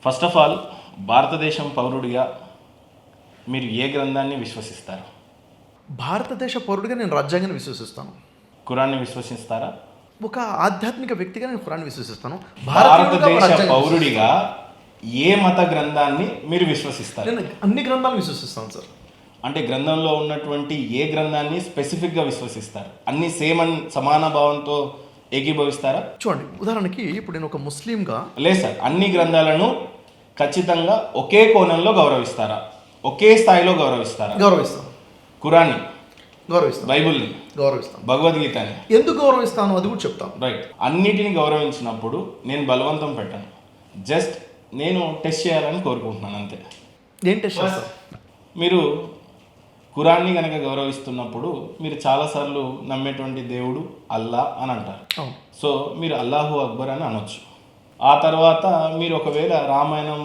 First of all భారతదేశం పౌరుడిగా మీరు ఏ గ్రంథాన్ని విశ్వసిస్తారు? భారతదేశ పౌరుడిగా నేను రాజ్యాంగాన్ని విశ్వసిస్తాను. ఖురాన్ని విశ్వసిస్తారా? ఒక ఆధ్యాత్మిక వ్యక్తిగా నేను ఖురాన్ని విశ్వసిస్తాను. భారతదేశ పౌరుడిగా ఏ మత గ్రంథాన్ని మీరు విశ్వసిస్తారు? నేను అన్ని గ్రంథాలు విశ్వసిస్తాను సార్. అంటే గ్రంథంలో ఉన్నటువంటి ఏ గ్రంథాన్ని స్పెసిఫిక్గా విశ్వసిస్తారు? అన్ని సేమ్ అని సమాన భావంతో ఏకీభవిస్తారా? చూడండి, ఉదాహరణకి ఇప్పుడు నేను ఒక ముస్లింగా లేదు సార్, అన్ని గ్రంథాలను ఖచ్చితంగా ఒకే కోణంలో గౌరవిస్తారా? ఒకే స్థాయిలో గౌరవిస్తారా? గౌరవిస్తాను. ఖురాన్ని గౌరవిస్తాను, బైబుల్ని గౌరవిస్తాను, భగవద్గీతని ఎందుకు గౌరవిస్తాను అది కూడా చెప్తాను. రైట్. అన్నిటిని గౌరవించినప్పుడు నేను బలవంతం పెట్టాను, జస్ట్ నేను టెస్ట్ చేయాలని కోరుకుంటున్నాను అంతే. ఏం టెస్ట్ చేస్తారు? మీరు ఖురాన్ని కనుక గౌరవిస్తున్నప్పుడు మీరు చాలాసార్లు నమ్మేటువంటి దేవుడు అల్లా అని అంటారు. సో మీరు అల్లాహు అక్బర్ అని అనొచ్చు. ఆ తర్వాత మీరు ఒకవేళ రామాయణం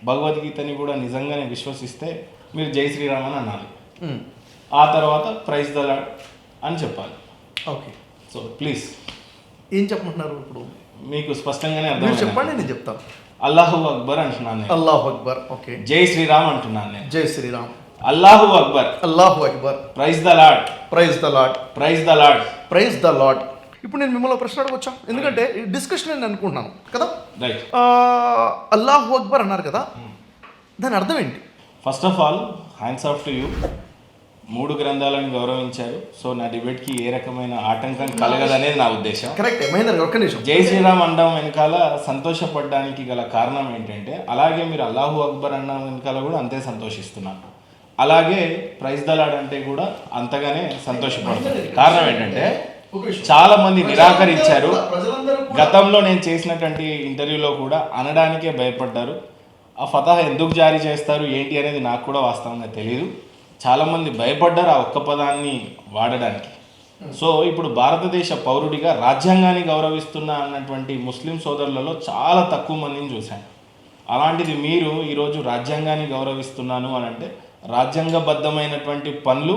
భగవద్గీతని కూడా నిజంగానే విశ్వసిస్తే మీరు జై శ్రీరామ్ అని అనాలి. ఆ తర్వాత ప్రైజ్ ద లార్డ్ అని చెప్పాలి. ఓకే, సో ప్లీజ్ ఏం చెప్పమంటున్నారు ఇప్పుడు? మీకు స్పష్టంగానే మీరు అర్థం చెప్పండి, నేను చెప్తాను. అల్లాహు అక్బర్ అంటున్నాను నేను. అల్లాహు అక్బర్. ఓకే. జై శ్రీరామ్ అంటున్నాను నేను. జై శ్రీరామ్. అల్లాహు అక్బర్. అల్లాహు అక్బర్. Praise the lord. Praise the lord. Praise the lord. Praise the lord. ఇప్పుడు నేను మిమ్మల్ని ప్రశ్న అడగొచ్చా? ఎందుకంటే ఈ డిస్కషన్ నేను అనుకుంటున్నాను కదా. రైట్. అల్లాహు అక్బర్ అన్నారు కదా, దాని అర్థం ఏంటి? First of all hands off to you. 3 గ్రంథాలను గౌరవించారు. సో నా డిబేట్కి ఏ రకమైన ఆటంకం కలగదనేది నా ఉద్దేశం. కరెక్టే మహేందర్ గారు, ఒక్క నిమిషం. జై శ్రీరామ్ అనడం వెనకాల సంతోషపడడానికి గల కారణం ఏంటంటే, అలాగే మీరు అల్లాహు అక్బర్ అన్న వెనకాల కూడా అంతే సంతోషిస్తున్నారు. అలాగే ప్రైజ్ ద లార్డ్ అంటే కూడా అంతగానే సంతోషపడుతుంది. కారణం ఏంటంటే చాలా మంది నిరాకరించారు. గతంలో నేను చేసినటువంటి ఇంటర్వ్యూలో కూడా అనడానికే భయపడ్డారు. ఆ ఫతహ ఎందుకు జారీ చేస్తారు ఏంటి అనేది నాకు కూడా వాస్తవంగా తెలియదు. చాలామంది భయపడ్డారు ఆ ఒక్క పదాన్ని వాడడానికి. సో ఇప్పుడు భారతదేశ పౌరుడిగా రాజ్యాంగాన్ని గౌరవిస్తున్నా అన్నటువంటి ముస్లిం సోదరులలో చాలా తక్కువ మందిని చూశాను. అలాంటిది మీరు ఈరోజు రాజ్యాంగాన్ని గౌరవిస్తున్నాను అని అంటే, రాజ్యాంగబద్ధమైనటువంటి పనులు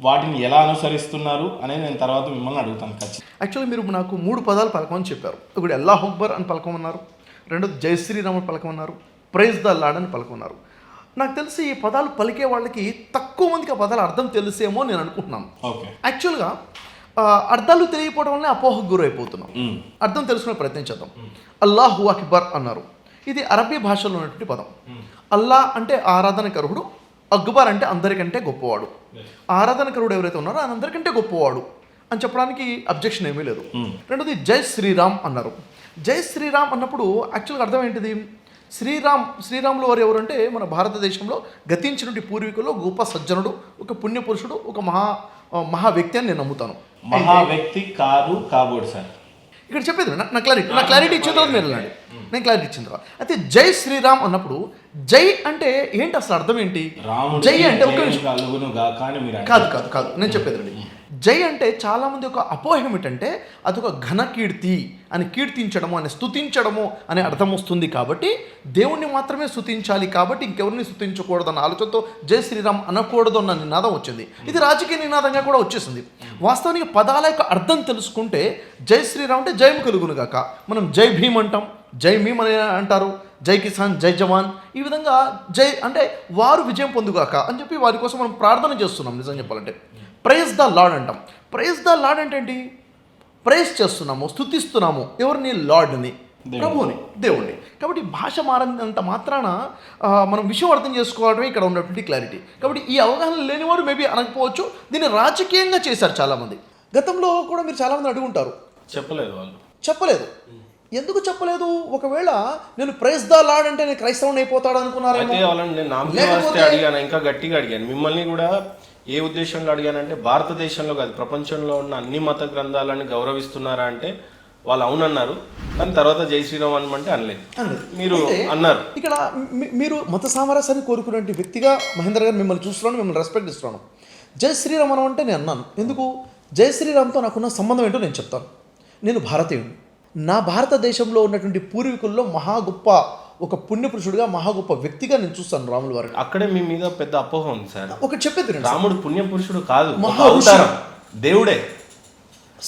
వాటిని ఎలా అనుసరిస్తున్నారు అనేది నేను తర్వాత మిమ్మల్ని అడుగుతాను ఖచ్చితంగా. యాక్చువల్లీ మీరు నాకు 3 పదాలు పలకమని చెప్పారు. ఒకటి అల్లాహ్ అక్బర్ అని పలకమన్నారు, రెండోది జై శ్రీరామ్ అని పలకమన్నారు, ప్రైజ్ ద లార్డ్ అని పలకమన్నారు. నాకు తెలిసి ఈ పదాలు పలికే వాళ్ళకి తక్కువ మందికి ఆ పదాలు అర్థం తెలిసేమో నేను అనుకుంటున్నాను. ఓకే. యాక్చువల్గా అర్థాలు తెలియకపోవడం వల్లనే అపోహకు గురైపోతున్నాం. అర్థం తెలుసుకునే ప్రయత్నం చేద్దాం. అల్లాహు అక్బర్ అన్నారు, ఇది అరబీ భాషలో ఉన్నటువంటి పదం. అల్లా అంటే ఆరాధనకరుడు, అక్బర్ అంటే అందరికంటే గొప్పవాడు. ఆరాధనకరుడు ఎవరైతే ఉన్నారో ఆయన అందరికంటే గొప్పవాడు అని చెప్పడానికి అబ్జెక్షన్ ఏమీ లేదు. రెండోది జై శ్రీరామ్ అన్నారు. జై శ్రీరామ్ అన్నప్పుడు యాక్చువల్గా అర్థం ఏంటిది? శ్రీరాములు వారు ఎవరంటే మన భారతదేశంలో గతించినటువంటి పూర్వీకుల్లో గొప్ప సజ్జనుడు, ఒక పుణ్యపురుషుడు, ఒక మహా వ్యక్తి అని నేను నమ్ముతాను. మహా వ్యక్తి కారు కాబోడు సార్. ఇక్కడ చెప్పేది నా క్లారిటీ ఇచ్చిన తర్వాత మీరు వెళ్ళండి. నేను క్లారిటీ ఇచ్చిన తర్వాత అయితే జై శ్రీరామ్ అన్నప్పుడు జై అంటే ఏంటి అసలు అర్థం ఏంటి? జై అంటే ఒక కాదు నేను చెప్పేది రండి. జై అంటే చాలామంది ఒక అపోహం ఏమిటంటే అదొక ఘన కీర్తి అని, కీర్తించడము అని, స్తుతించడము అనే అర్థం వస్తుంది. కాబట్టి దేవుణ్ణి మాత్రమే స్తుతించాలి, కాబట్టి ఇంకెవరిని స్తుతించకూడదన్న ఆలోచనతో జై శ్రీరామ్ అనకూడదు అన్న నినాదం వచ్చింది. ఇది రాజకీయ నినాదంగా కూడా వచ్చేసింది. వాస్తవానికి పదాల యొక్క అర్థం తెలుసుకుంటే జై శ్రీరామ్ అంటే జయము కలుగును గాక. మనం జై భీమ్ అంటాం, జై భీమ్ అని అంటారు, జై కిసాన్, జై జవాన్. ఈ విధంగా జై అంటే వారు విజయం పొందుగాక అని చెప్పి వారి కోసం మనం ప్రార్థన చేస్తున్నాం. నిజం చెప్పాలంటే ప్రైజ్ ద లార్డ్ అంటాం. ప్రైజ్ ద లార్డ్ అంటే ఏంటి? ప్రైజ్ చేస్తున్నాము, స్తుతిస్తున్నాము ఎవరిని? లార్డ్ని, ప్రభువుని, దేవుణ్ణి. కాబట్టి భాష మారినంత మాత్రాన మనం విషయం అర్థం చేసుకోవడమే ఇక్కడ ఉన్నటువంటి క్లారిటీ. కాబట్టి ఈ అవగాహన లేనివారు మేబీ అనకపోవచ్చు. దీన్ని రాజకీయంగా చేశారు చాలామంది. గతంలో కూడా మీరు చాలామంది అడుగుంటారు, చెప్పలేదు. ఎందుకు చెప్పలేదు? ఒకవేళ నేను ప్రైజ్ ద లార్డ్ అంటే నేను క్రైస్తవుని అయిపోతాడు అనుకున్నారేమో. అడిగాను, ఇంకా గట్టిగా అడిగాను మిమ్మల్ని కూడా. ఏ ఉద్దేశంలో అడిగానంటే, భారతదేశంలో కాదు ప్రపంచంలో ఉన్న అన్ని మత గ్రంథాలను గౌరవిస్తున్నారా అంటే వాళ్ళు అవునన్నారు. కానీ తర్వాత జై శ్రీరామ్ అనమంటే అనలేదు, మీరు అన్నారు. ఇక్కడ మీరు మత సామరస్యాన్ని కోరుకునే వ్యక్తిగా మహేందర్ గారు మిమ్మల్ని చూస్తున్నాను, మిమ్మల్ని రెస్పెక్ట్ ఇస్తున్నాను. జై శ్రీరామ్ అని అంటే నేను అన్నాను. ఎందుకు? జై శ్రీరామ్తో నాకున్న సంబంధం ఏంటో నేను చెప్తాను. నేను భారతీయుడిని. నా భారతదేశంలో ఉన్నటువంటి పూర్వీకుల్లో మహా గొప్ప ఒక పుణ్యపురుషుడిగా, మహా గొప్ప వ్యక్తిగా నేను చూస్తాను రాముల వారిని. అక్కడే మీ మీద పెద్ద అపోహ ఉంది సార్. ఒక చెప్పేది, రాముడు పుణ్యపురుషుడు కాదు, మహా దేవుడే.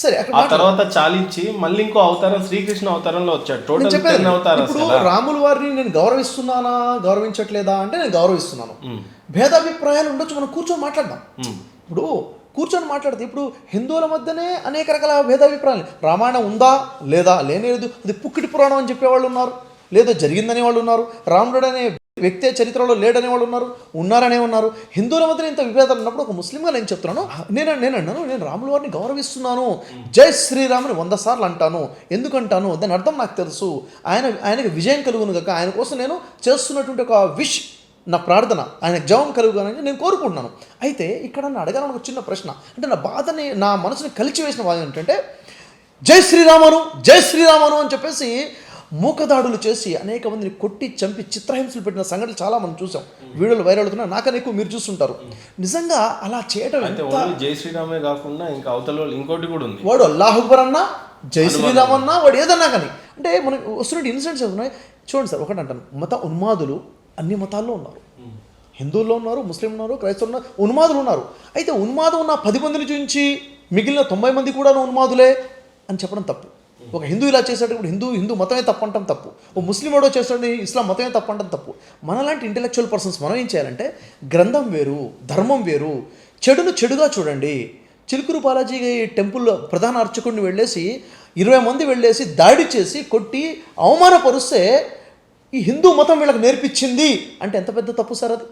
సరే అక్కడ ఆ తర్వాత చాలించి మళ్ళీ ఇంకో అవతారం శ్రీకృష్ణ అవతారంలో వచ్చాడు. టోటల్ 10 అవతారాలు. ఇప్పుడు రాముల వారిని నేను గౌరవిస్తున్నానా గౌరవించట్లేదా అంటే నేను గౌరవిస్తున్నాను. భేదాభిప్రాయాలు ఉండొచ్చు, మనం కూర్చొని మాట్లాడదాం. ఇప్పుడు కూర్చొని మాట్లాడితే ఇప్పుడు హిందువుల మధ్యనే అనేక రకాల భేదాభిప్రాయాలు. రామాయణం ఉందా లేదా, లేనేలేదు, అది పుక్కిటి పురాణం అని చెప్పేవాళ్ళు ఉన్నారు, లేదో జరిగిందనే వాళ్ళు ఉన్నారు, రాముడు అనే వ్యక్తి చరిత్రలో లేడనే వాళ్ళు ఉన్నారు, ఉన్నారనే ఉన్నారు. హిందువుల మధ్య ఇంత విభేదాలు ఉన్నప్పుడు ఒక ముస్లింగా నేను చెప్తున్నాను, నేను రాముల వారిని గౌరవిస్తున్నాను, జై శ్రీరాముని 100 సార్లు అంటాను. ఎందుకంటాను దాని అర్థం నాకు తెలుసు, ఆయనకి విజయం కలుగును కాక, ఆయన కోసం నేను చేస్తున్నటువంటి ఒక విష్, నా ప్రార్థన ఆయనకు జవం కలుగుగానని నేను కోరుకుంటున్నాను. అయితే ఇక్కడ నన్ను అడగాలని ఒక చిన్న ప్రశ్న, అంటే నా బాధని, నా మనసుని కలిచివేసిన బాధ ఏంటంటే, జై శ్రీరామను అని చెప్పేసి మూకదాడులు చేసి అనేక మందిని కొట్టి చంపి చిత్రహింసలు పెట్టిన సంఘటనలు చాలా మనం చూసాం. వీడియోలు వైరల్ అవుతున్నా, నాకన్నా ఎక్కువ మీరు చూస్తుంటారు. నిజంగా అలా చేయడం జై శ్రీరామే కాకుండా ఇంకా అవతల ఇంకోటి కూడా ఉంది, వాడు అల్లాహ్ అక్బర్ అన్నా జై శ్రీరామ్ అన్నా వాడు ఏదన్నా కానీ, అంటే మనకు వస్తున్న ఇన్సిడెంట్స్ ఉన్నాయి. చూడండి సార్, ఒకటి అంటాను, మత ఉన్మాదులు అన్ని మతాల్లో ఉన్నారు. హిందువుల్లో ఉన్నారు, ముస్లింలు ఉన్నారు, క్రైస్తవులు ఉన్నారు, ఉన్మాదులు ఉన్నారు. అయితే ఉన్మాదం ఉన్న 10 మందిని చూపించి మిగిలిన 90 మంది కూడా ఉన్మాదులే అని చెప్పడం తప్పు. ఒక హిందూ ఇలా చేసేటప్పుడు హిందూ మతమే తప్పు అంటాం తప్పు, ఓ ముస్లిం వాడో చేస్తాడు ఇస్లాం మతమే తప్పు అంటాం తప్పు. మనలాంటి ఇంటెలెక్చువల్ పర్సన్స్ మనం ఏం చేయాలంటే, గ్రంథం వేరు ధర్మం వేరు, చెడును చెడుగా చూడండి. చిలుకూరు బాలాజీ టెంపుల్లో ప్రధాన అర్చకుడిని వెళ్ళేసి 20 మంది వెళ్ళేసి దాడి చేసి కొట్టి అవమానపరుస్తే ఈ హిందూ మతం వీళ్ళకి నేర్పించింది అంటే ఎంత పెద్ద తప్పు సార్ అది.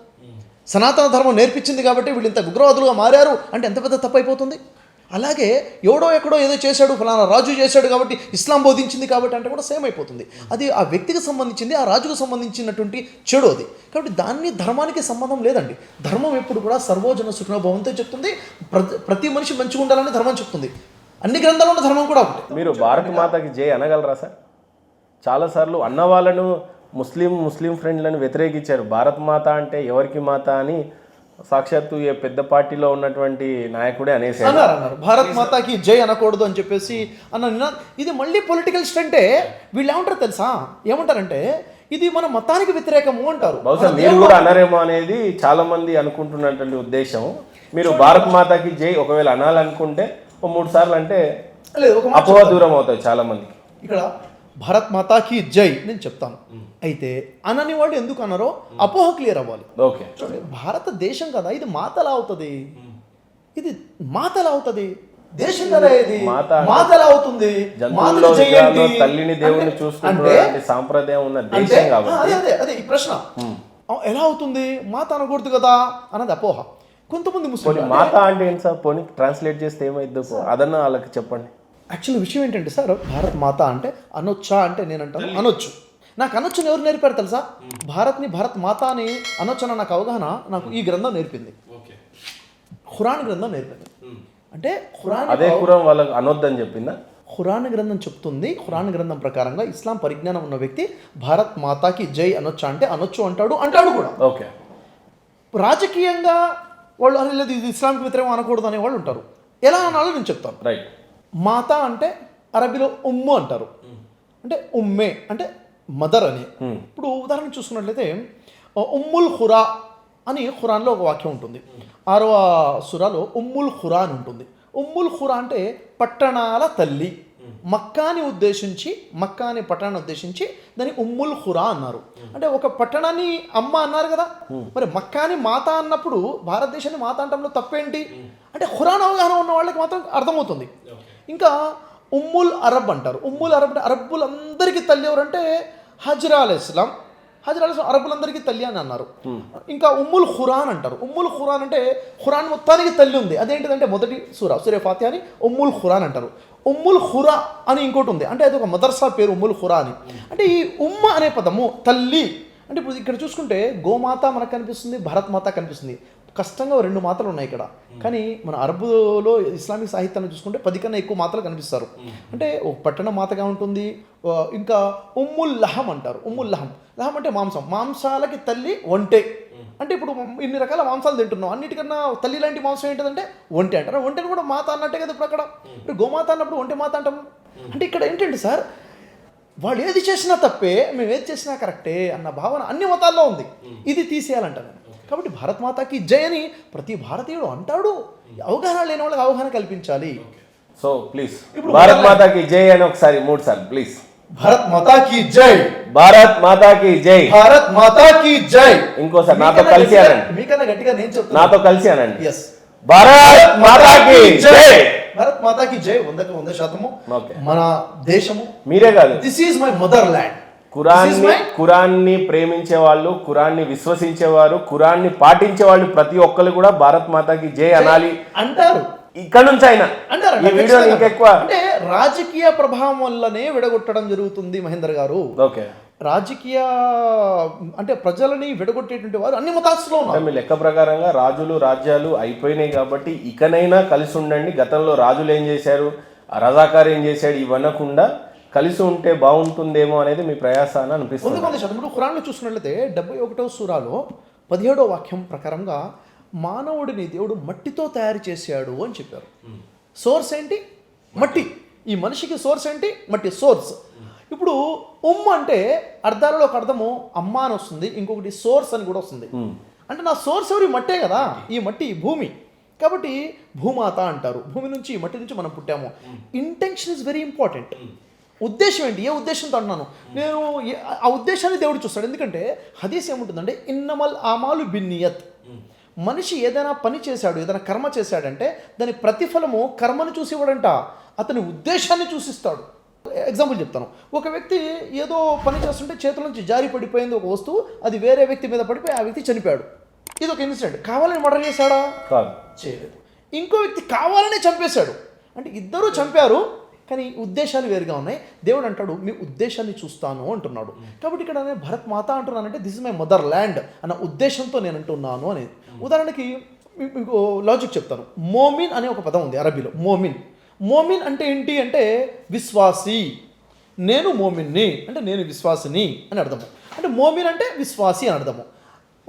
సనాతన ధర్మం నేర్పించింది కాబట్టి వీళ్ళు ఇంత ఉగ్రవాదులుగా మారారు అంటే ఎంత పెద్ద తప్పు అయిపోతుంది. అలాగే ఎవడో ఎక్కడో ఏదో చేశాడు, ఫలానా రాజు చేశాడు కాబట్టి ఇస్లాం బోధించింది కాబట్టి అంటే కూడా సేమ్ అయిపోతుంది. అది ఆ వ్యక్తికి సంబంధించింది, ఆ రాజుకు సంబంధించినటువంటి చెడు అది. కాబట్టి దాన్ని ధర్మానికి సంబంధం లేదండి. ధర్మం ఎప్పుడు కూడా సర్వోజన సుఖినో భవంతో చెప్తుంది, ప్రతి మనిషి మంచిగా ఉండాలని ధర్మం చెప్తుంది. అన్ని గ్రంథాల్లో ఉన్న ధర్మం కూడా ఒకటి. మీరు భారత మాతకి జై అనగలరా సార్? చాలాసార్లు అన్న వాళ్ళను ముస్లిం ఫ్రెండ్లను వ్యతిరేకించారు. భారత్ మాత అంటే ఎవరికి మాత అని సాక్షాత్తు ఏ పెద్ద పార్టీలో ఉన్నటువంటి నాయకుడే అనేసి అన్నారు. భారత్ మాతాకి జై అనకూడదు అని చెప్పేసి అన్న. ఇది మళ్ళీ పొలిటికల్ స్టంటే. వీళ్ళు ఏమంటారు తెలుసా, ఏమంటారంటే ఇది మన మతానికి వ్యతిరేకము అంటారు. బహుశా మీరు కూడా అనరేమో అనేది చాలా మంది అనుకుంటున్నటువంటి ఉద్దేశం. మీరు భారత్ మాతాకి జై ఒకవేళ అనాలనుకుంటే 3 సార్లు అంటే అపోహ దూరం అవుతాయి చాలా మందికి. ఇక్కడ భారత్ మాతాకి జై నేను చెప్తాను. అయితే అనని వాడు ఎందుకు అన్నారో అపోహ క్లియర్ అవ్వాలి. ఓకే, భారతదేశం కదా, ఇది మాతలా అవుతుంది, ఇది మాతలా అవుతుంది, దేశం కదా ఇది మాతలా అవుతుంది. తల్లిని దేవుని చూసుకుంటే సాంప్రదాయం ఉన్న దేశం కాబట్టి అదే ఈ ప్రశ్న ఎలా అవుతుంది, మాత అనకూడదు కదా అన్నది అపోహ. కొంతమంది ముస్లిం మాత అంటే ఏంటి సార్, పోనీ ట్రాన్స్లేట్ చేస్తే ఏమైద్దో అదన్నా వాళ్ళకి చెప్పండి. యాక్చువల్ విషయం ఏంటంటే సార్, భారత్ మాత అంటే అనొచ్చా అంటే నేను అంటాను అనొచ్చు. నాకు అనొచ్చుని ఎవరు నేర్పారు తెలుసా? భారత్ మాత అని అనొచ్చన్న నాకు అవగాహన నాకు ఈ గ్రంథం నేర్పింది, ఖురాన్ గ్రంథం నేర్పింది. అంటే ఖురాన్ వాళ్ళకి అనొద్దని చెప్పిందా? ఖురాన్ గ్రంథం చెప్తుంది. ఖురాన్ గ్రంథం ప్రకారంగా ఇస్లాం పరిజ్ఞానం ఉన్న వ్యక్తి భారత్ మాతాకి జై అనొచ్చా అంటే అనొచ్చు అంటాడు కూడా. ఓకే, రాజకీయంగా వాళ్ళు అనేది ఇది ఇస్లాంకి వ్యతిరేకం అనకూడదు అనే వాళ్ళు ఉంటారు. ఎలా అనాలో నేను చెప్తాను. రైట్. మాతా అంటే అరబీలో ఉమ్ము అంటారు, అంటే ఉమ్మే అంటే మదర్ అని. ఇప్పుడు ఉదాహరణ చూసుకున్నట్లయితే ఉమ్ముల్ ఖురా అని ఖురాన్లో ఒక వాక్యం ఉంటుంది. 6వ సూరాలో ఉమ్ముల్ ఖురా అని ఉంటుంది. ఉమ్ముల్ ఖురా అంటే పట్టణాల తల్లి. మక్కాని పట్టణాన్ని ఉద్దేశించి దాన్ని ఉమ్ముల్ ఖురా అన్నారు. అంటే ఒక పట్టణాన్ని అమ్మ అన్నారు కదా, మరి మక్కాని మాత అన్నప్పుడు భారతదేశాన్ని మాత అంటంలో తప్పేంటి అంటే ఖురాన్ అవగాహన ఉన్న వాళ్ళకి మాత్రం అర్థమవుతుంది. ఇంకా ఉమ్ముల్ అరబ్ అంటారు. ఉమ్ముల్ అరబ్ అంటే అరబ్బులందరికీ తల్లి ఎవరంటే హజ్రా అలైహిస్సలాం అరబ్బులందరికీ తల్లి అని అన్నారు. ఇంకా ఉమ్ముల్ ఖురాన్ అంటారు. ఉమ్ముల్ ఖురాన్ అంటే ఖురాన్ మొత్తానికి తల్లి ఉంది. అదేంటిదంటే మొదటి సూరా ఫాతిహా అని ఉమ్ముల్ ఖురాన్ అంటారు. ఉమ్ముల్ ఖురా అని ఇంకోటి ఉంది, అంటే అది ఒక మదర్సా పేరు ఉమ్ముల్ ఖురా అని. అంటే ఈ ఉమ్మ అనే పదము తల్లి అంటే ఇప్పుడు ఇక్కడ చూసుకుంటే గోమాత మనకు కనిపిస్తుంది, భారత్ మాత కనిపిస్తుంది. కష్టంగా 2 మాతలు ఉన్నాయి ఇక్కడ. కానీ మన అరబ్బులో ఇస్లామిక్ సాహిత్యాన్ని చూసుకుంటే 10 కన్నా ఎక్కువ మాతలు కనిపిస్తారు. అంటే ఒక పట్టణ మాతగా ఉంటుంది. ఇంకా ఉమ్ముల్ లహం అంటారు. ఉమ్ముల్ లహం అంటే మాంసాలకి తల్లి ఒంటె. అంటే ఇప్పుడు ఇన్ని రకాల మాంసాలు తింటున్నాం, అన్నిటికన్నా తల్లి లాంటి మాంసం ఏంటంటే ఒంటె అంటారు. ఒంటెని కూడా మాత అన్నట్టే కదా ఇప్పుడు అక్కడ. ఇప్పుడు గోమాత అన్నప్పుడు ఒంటె మాత అంటాము. అంటే ఇక్కడ ఏంటంటే సార్, వాళ్ళు ఏది చేసినా తప్పే, మేము ఏది చేసినా కరెక్టే అన్న భావన అన్ని మతాల్లో ఉంది. ఇది తీసేయాలంటాను. కాబట్టి భారత్ మాతాకి జై అని ప్రతి భారతీయుడు అంటాడు. అవగాహన లేని వాళ్ళకి అవగాహన కల్పించాలి. సో ప్లీజ్ భారత్ మాతాకి జై అని ఒకసారి 3 సార్లు ప్లీజ్. భారత్ మాతా కీ జై, భారత్ మాతాకి జై, భారత్ మాతా కీ జై. ఇంకోసారి నాతో కలిసి అనండి, మీకన్నా గట్టిగా నేను చెప్తాను. నాతో కలిసి అనండి. ఎస్, భారత్ మాతాకి జై. భారత్ మాతాకి జై 100% ఓకే. మన దేశము, మీరే కాదు, this is my motherland. ఖురాన్ని ప్రేమించే వాళ్ళు, ఖురాన్ని విశ్వసించేవారు, ఖురాన్ని పాటించే వాళ్ళు ప్రతి ఒక్కరు కూడా భారత్ మాతాకి జై అనాలి అంటారు. ఇక్కడ నుంచి అయినా అంటారు. ఈ వీడియో ఇంకెక్కువ అంటే రాజకీయ ప్రభావం వల్లనే విడగొట్టడం జరుగుతుంది మహేందర్ గారు. ఓకే, రాజకీయ అంటే ప్రజలని విడగొట్టేటువంటి వారు అన్ని మతాస్తులో ఉన్నారు. మీ లెక్క ప్రకారంగా రాజులు రాజ్యాలు అయిపోయినాయి కాబట్టి ఇకనైనా కలిసి ఉండండి. గతంలో రాజులు ఏం చేశారు, రజాకార్ ఏం చేశాడు, ఇవనకుండా కలిసి ఉంటే బాగుంటుందేమో అనేది మీ ప్రయాస అని అనిపిస్తుంది. ఇప్పుడు ఖురాన్లో చూసుకున్నట్లయితే 71వ సూరాలో 17వ వాక్యం ప్రకారంగా మానవుడిని దేవుడు మట్టితో తయారు చేశాడు అని చెప్పారు. సోర్స్ ఏంటి? మట్టి. ఈ మనిషికి సోర్స్ ఏంటి? మట్టి సోర్స్. ఇప్పుడు అంటే అర్థాలలో ఒక అర్థము అమ్మ అని వస్తుంది, ఇంకొకటి సోర్స్ అని కూడా వస్తుంది. అంటే నా సోర్స్ ఎవరి మట్టే కదా, ఈ మట్టి భూమి కాబట్టి భూమాత అంటారు. భూమి నుంచి ఈ మట్టి నుంచి మనం పుట్టాము. Intention is very important. ఉద్దేశం ఏంటి? ఏ ఉద్దేశంతో అంటున్నాను నేను, ఆ ఉద్దేశాన్ని దేవుడు చూస్తాడు. ఎందుకంటే హదీస్ ఏముంటుందంటే ఇన్నమల్ ఆమాలు బిన్నియత్. మనిషి ఏదైనా పని చేశాడు, ఏదైనా కర్మ చేశాడంటే దాని ప్రతిఫలము కర్మను చూసి ఇవ్వడంట, అతని ఉద్దేశాన్ని చూసిస్తాడు. ఎగ్జాంపుల్ చెప్తాను. ఒక వ్యక్తి ఏదో పని చేస్తుంటే చేతుల నుంచి జారి పడిపోయింది ఒక వస్తువు, అది వేరే వ్యక్తి మీద పడిపోయి ఆ వ్యక్తి చనిపోయాడు. ఇది ఒక ఇన్సిడెంట్. కావాలని మర్డర్ చేశాడా? చేయలేదు. ఇంకో వ్యక్తి కావాలనే చంపేశాడు. అంటే ఇద్దరూ చంపారు కానీ ఉద్దేశాలు వేరుగా ఉన్నాయి. దేవుడు అంటాడు మీ ఉద్దేశాన్ని చూస్తాను అంటున్నాడు. కాబట్టి ఇక్కడ నేను భరత్ మాత అంటున్నానంటే this is my mother land అన్న ఉద్దేశంతో నేను అంటున్నాను అనేది. ఉదాహరణకి మీకు లాజిక్ చెప్తాను. మోమిన్ అనే ఒక పదం ఉంది అరబీలో. మోమిన్ అంటే ఏంటి అంటే విశ్వాసి. నేను మోమిన్ని అంటే నేను విశ్వాసిని అని అర్థము. అంటే మోమిన్ అంటే విశ్వాసి అని అర్థము.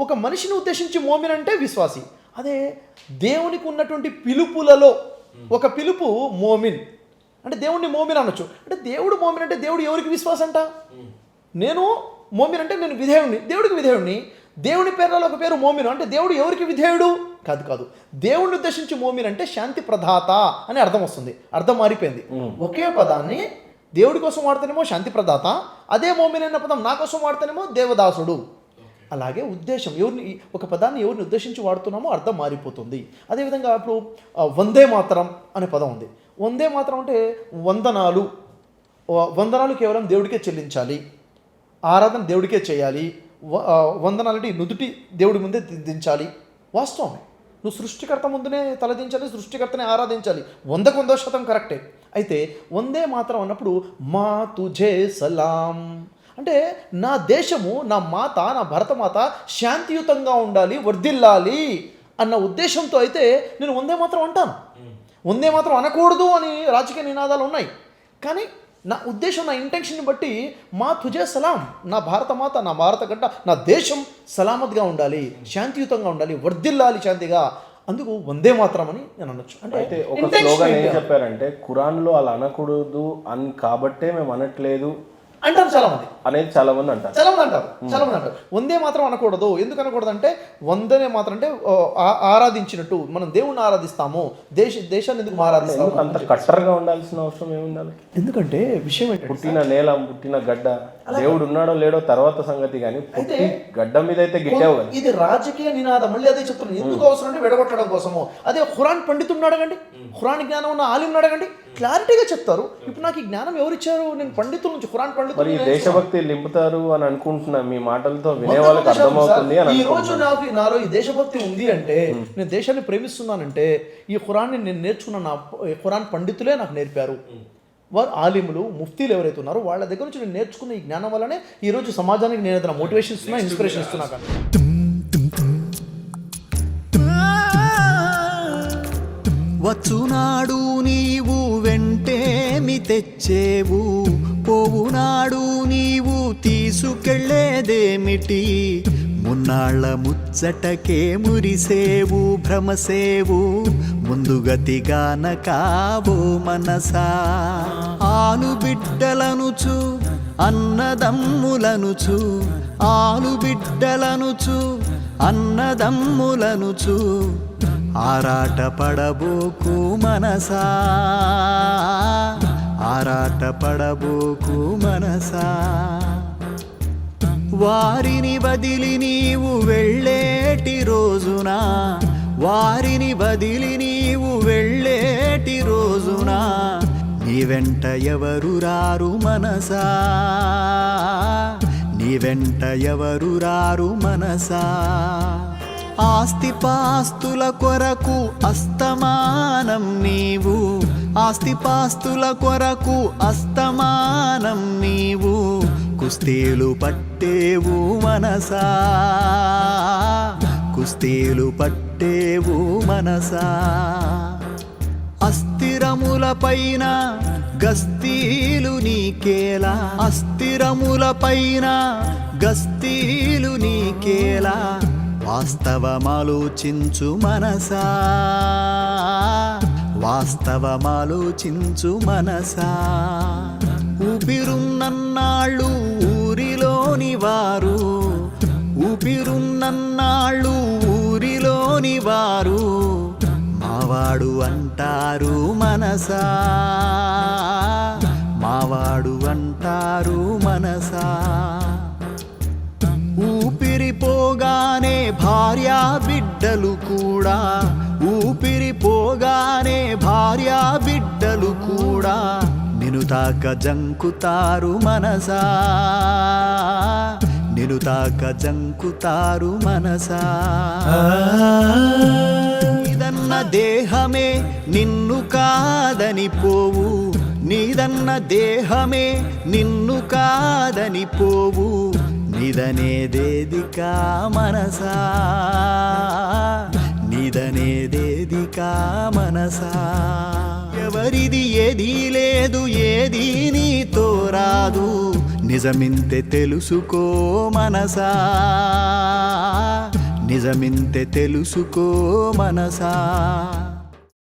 ఒక మనిషిని ఉద్దేశించి మోమిన్ అంటే విశ్వాసి. అదే దేవునికి ఉన్నటువంటి పిలుపులలో ఒక పిలుపు మోమిన్ అంటే దేవుడిని మోమిన్ అనొచ్చు. అంటే దేవుడు మోమిన్ అంటే దేవుడు ఎవరికి విశ్వాసం అంట? నేను మోమిన్ అంటే నేను విధేయుడిని, దేవుడికి విధేయుడిని. దేవుని పేర్లలో ఒక పేరు మోమిన్ అంటే దేవుడు ఎవరికి విధేయుడు? కాదు. దేవుడిని ఉద్దేశించి మోమిన్ అంటే శాంతి ప్రదాత అని అర్థం వస్తుంది. అర్థం మారిపోయింది. ఒకే పదాన్ని దేవుడి కోసం వాడితేనేమో శాంతి ప్రదాత, అదే మోమిన్ అన్న పదం నా కోసం వాడితేనేమో దేవదాసుడు. అలాగే ఉద్దేశం, ఎవరిని ఒక పదాన్ని ఎవరిని ఉద్దేశించి వాడుతున్నామో అర్థం మారిపోతుంది. అదేవిధంగా ఇప్పుడు వందే మాతరం అనే పదం ఉంది. వందే మాత్రం అంటే వందనాలు. వందనాలు కేవలం దేవుడికే చెల్లించాలి, ఆరాధన దేవుడికే చేయాలి. వందనాలంటే నుదుటి దేవుడి ముందే దించాలి. వాస్తవమే. నువ్వు సృష్టికర్త ముందునే తలదించాలి, సృష్టికర్తనే ఆరాధించాలి. 100% కరెక్టే. అయితే వందే మాత్రం అన్నప్పుడు మా తుజే సలాం అంటే నా దేశము, నా మాత, నా భరతమాత శాంతియుతంగా ఉండాలి, వర్ధిల్లాలి అన్న ఉద్దేశంతో అయితే నేను వందే మాత్రం అంటాను. వందే మాత్రం అనకూడదు అని రాజకీయ నినాదాలు ఉన్నాయి. కానీ నా ఉద్దేశం, నా ఇంటెన్షన్ని బట్టి మా తుజే సలాం, నా భారతమాత, నా భారత గడ్డ, నా దేశం సలామత్గా ఉండాలి, శాంతియుతంగా ఉండాలి, వర్ధిల్లాలి శాంతిగా. అందుకు వందే మాత్రం అని నేను అనొచ్చు. అంటే ఒక స్లోగన్ ఏం చెప్పారంటే ఖురాన్లో అలా అనకూడదు అని కాబట్టే మేము అనట్లేదు అంటారు చాలా మంది. అనేది చాలా మంది అంటారు. చాలా మంది అంటారు వందే మాత్రం అనకూడదు. ఎందుకు అనకూడదు అంటే వందనే మాత్రం అంటే ఆరాధించినట్టు మనం దేవుణ్ణి ఆరాధిస్తాము, దేశాన్ని ఎందుకు ఆరాధిస్తాము? అంత కట్టర్గా ఉండాల్సిన అవసరం ఏముండాలి? ఎందుకంటే విషయం ఏంటంటే పుట్టిన నేల, పుట్టిన గడ్డ, దేవుడు ఉన్నాడో లేడో తర్వాత సంగతి, కానీ పుట్టి గడ్డ మీద అయితే గిట్టావు కదా. ఇది రాజకీయ నినాదం. మళ్ళీ అదే చెప్తున్నాను. ఎందుకు అవసరం అంటే విడగొట్టడం కోసము. అదే ఖురాన్ పండితుడిని అడగండి, ఖురాన్ జ్ఞానం ఉన్న ఆలింని అడగండి, క్లారిటీగా చెప్తారు. ఇప్పుడు నాకు ఈ జ్ఞానం ఎవరిచ్చారు? నేను పండితుల నుంచి, ఖురాన్ పండితులు. మరి దేశభక్తి నింపుతారు అని అనుకుంటున్నా మీ మాటలతో, వినే వాళ్ళకి అర్థమవుతుంది అని. ఈ రోజు నాలో ఈ దేశభక్తి ఉంది అంటే, నేను దేశాన్ని ప్రేమిస్తున్నానంటే ఈ ఖురాన్ని నేను నేర్చుకున్న నా ఖురాన్ పండితులే నాకు నేర్పారు. వారు ఆలిములు, ముఫ్తీలు ఎవరైతే ఉన్నారో వాళ్ళ దగ్గర నుంచి నేను నేర్చుకున్న ఈ జ్ఞానం వల్లనే ఈ రోజు సమాజానికి నేను ఏదైనా మోటివేషన్ ఇస్తున్నా, ఇన్స్పిరేషన్ ఇస్తున్నా. కానీ వచ్చునాడు నీవు వెంటేమి తెచ్చేవు, పోవునాడు నీవు తీసుకెళ్లేదేమిటి, మున్నాళ్ళ ముచ్చటకే మురిసేవు భ్రమసేవు, ముందుగతిగాన కావో మనసా. ఆలు బిడ్డలనుచు అన్నదమ్ములనుచు, ఆలు బిడ్డలనుచు అన్నదమ్ములనుచు, ఆరాట పడబోకు మనసా, ఆరాట పడబోకు మనసా. వారిని వదిలి నీవు వెళ్ళేటి రోజున, వారిని వదిలి నీవు వెళ్ళేటి రోజున నీ వెంట ఎవరు రారు మనసా, నీ వెంట ఎవరు రారు మనసా. ఆస్తిపాస్తుల కొరకు అస్తమానం నీవు, ఆస్తిపాస్తుల కొరకు అస్తమానం నీవు కుస్తీలు పట్టేవు మనసా, కుస్తీలు పట్టేవు మనసా. అస్థిరముల పైన గస్తీలు నీకేలా, అస్థిరముల పైన గస్తీలు నీకేలా వాస్తవమాలోచించు మనసా, వాస్తవమాలోచించు మనసా. ఊపిరున్నన్నాళ్ళు ఊరిలోని వారు, ఊపిరున్నన్నాళ్ళు ఊరిలోని వారు మావాడు అంటారు మనసా, మావాడు అంటారు మనసా. ఊపిరిపోగానే భార్యా బిడ్డలు కూడా, ఊపిరిపోగానే భార్యా బిడ్డలు కూడా నిన్ను తాక జంకుతారు మనసా, నిన్ను తాక జంకుతారు మనసా. నీదన్న దేహమే నిన్ను కాదని పోవు, నీదన్న దేహమే నిన్ను కాదని పోవు నిదనేదేదికా మనసా, నిదనేదేదికా మనసా. ఎవరిది ఏదీ లేదు, ఏదీ నీతో రాదు నిజమింతే తెలుసుకో మనసా, నిజమింతే తెలుసుకో మనసా.